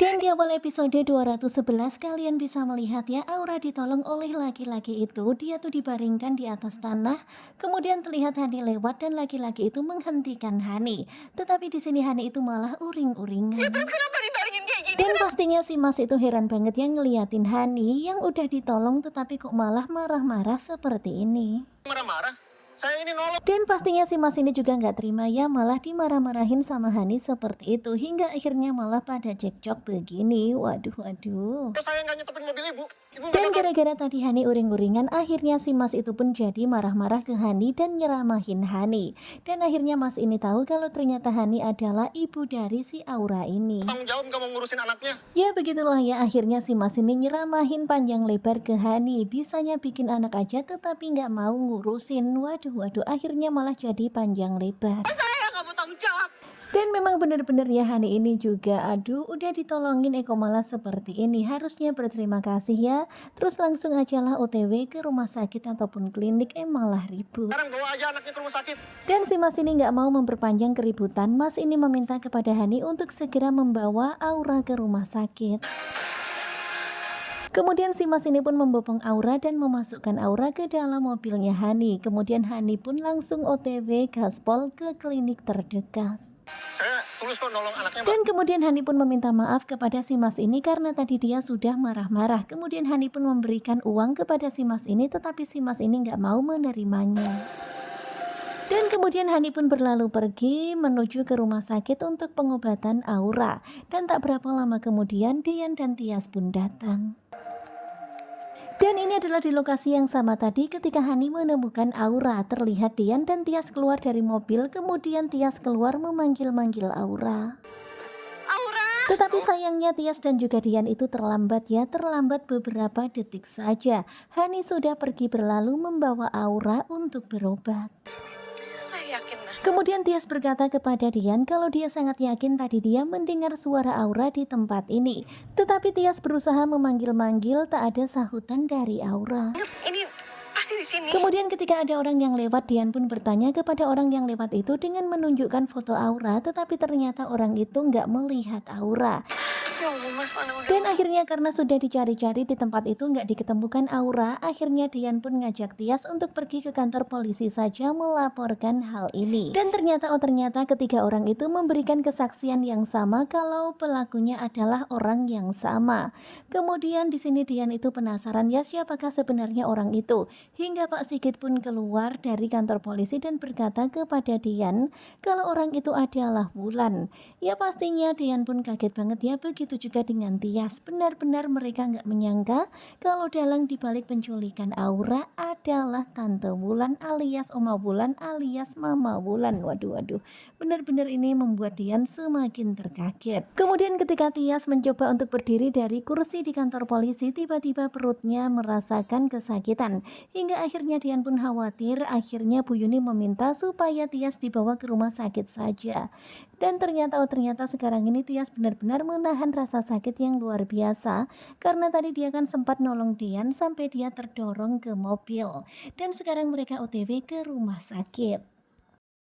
Dan di awal episode 211 kalian bisa melihat ya Aura ditolong oleh laki-laki itu. Dia tuh dibaringkan di atas tanah. Kemudian terlihat Hani lewat dan laki-laki itu menghentikan Hani. Tetapi di sini Hani itu malah uring-uringan. Terus kenapa dibaringin kayak gini? Dan pastinya si Mas itu heran banget yang ngeliatin Hani yang udah ditolong tetapi kok malah marah-marah seperti ini. Marah-marah? Saya ini nolong. Dan pastinya si Mas ini juga nggak terima ya, malah dimarah-marahin sama Hani seperti itu. Hingga akhirnya malah pada cekcok begini. Waduh, waduh. Terus saya nggak nyetopin mobil ibu. Ibu nggak Dan bakal. gara-gara tadi Hani uring-uringan, akhirnya si Mas itu pun jadi marah-marah ke Hani dan nyeramahin Hani. Dan akhirnya Mas ini tahu kalau ternyata Hani adalah ibu dari si Aura ini. Tanggung jawab nggak mau ngurusin anaknya. Ya begitulah ya, akhirnya si Mas ini nyeramahin panjang lebar ke Hani. Bisanya bikin anak aja tetapi nggak mau ngurusin. Waduh, waduh, akhirnya malah jadi panjang lebar. Saya nggak mau tanggung jawab. Dan memang benar-benar ya Hani ini juga, aduh udah ditolongin Eko malah seperti ini. Harusnya berterima kasih ya. Terus langsung ajalah OTW ke rumah sakit ataupun klinik, malah ribut. Sekarang bawa aja anaknya ke rumah sakit. Dan si Mas ini nggak mau memperpanjang keributan. Mas ini meminta kepada Hani untuk segera membawa Aura ke rumah sakit. Kemudian si Mas ini pun membopong Aura dan memasukkan Aura ke dalam mobilnya Hani. Kemudian Hani pun langsung OTW gaspol ke klinik terdekat. Saya tulis kok nolong anaknya, Mbak. Dan kemudian Hani pun meminta maaf kepada si Mas ini karena tadi dia sudah marah-marah. Kemudian Hani pun memberikan uang kepada si Mas ini, tetapi si Mas ini nggak mau menerimanya. Dan kemudian Hani pun berlalu pergi menuju ke rumah sakit untuk pengobatan Aura. Dan tak berapa lama kemudian Dian dan Tias pun datang. Dan ini adalah di lokasi yang sama tadi ketika Hani menemukan Aura. Terlihat Dian dan Tias keluar dari mobil, kemudian Tias keluar memanggil-manggil Aura. Aura. Tetapi sayangnya Tias dan juga Dian itu terlambat ya, terlambat beberapa detik saja. Hani sudah pergi berlalu membawa Aura untuk berobat. Saya yakin, Mas. Kemudian Tias berkata kepada Dian kalau dia sangat yakin tadi dia mendengar suara Aura di tempat ini. Tetapi Tias berusaha memanggil-manggil, tak ada sahutan dari Aura. Ini pasti di sini. Kemudian ketika ada orang yang lewat, Dian pun bertanya kepada orang yang lewat itu dengan menunjukkan foto Aura, tetapi ternyata orang itu nggak melihat Aura. Ya Allah, Mas, mana udah. Dan akhirnya karena sudah dicari-cari di tempat itu nggak diketemukan Aura, akhirnya Dian pun ngajak Tias untuk pergi ke kantor polisi saja melaporkan hal ini. Dan ternyata ketiga orang itu memberikan kesaksian yang sama kalau pelakunya adalah orang yang sama. Kemudian di sini Dian itu penasaran ya siapakah sebenarnya orang itu. Hingga Pak Sigit pun keluar dari kantor polisi dan berkata kepada Dian kalau orang itu adalah Wulan. Ya pastinya Dian pun kaget banget ya, begitu juga dengan Tias. Benar-benar mereka nggak menyangka kalau dalang dibalik penculikan Aura adalah Tante Wulan alias Oma Wulan alias Mama Wulan. Waduh, waduh. Benar-benar ini membuat Dian semakin terkaget. Kemudian ketika Tias mencoba untuk berdiri dari kursi di kantor polisi, tiba-tiba perutnya merasakan kesakitan. Hingga akhirnya Dian pun khawatir. Akhirnya Bu Yuni meminta supaya Tias dibawa ke rumah sakit saja. Dan ternyata sekarang ini Tias benar-benar menahan rasa sakit yang luar biasa. Karena tadi dia kan sempat nolong Dian sampai dia terdorong ke mobil. Dan sekarang mereka OTW ke rumah sakit.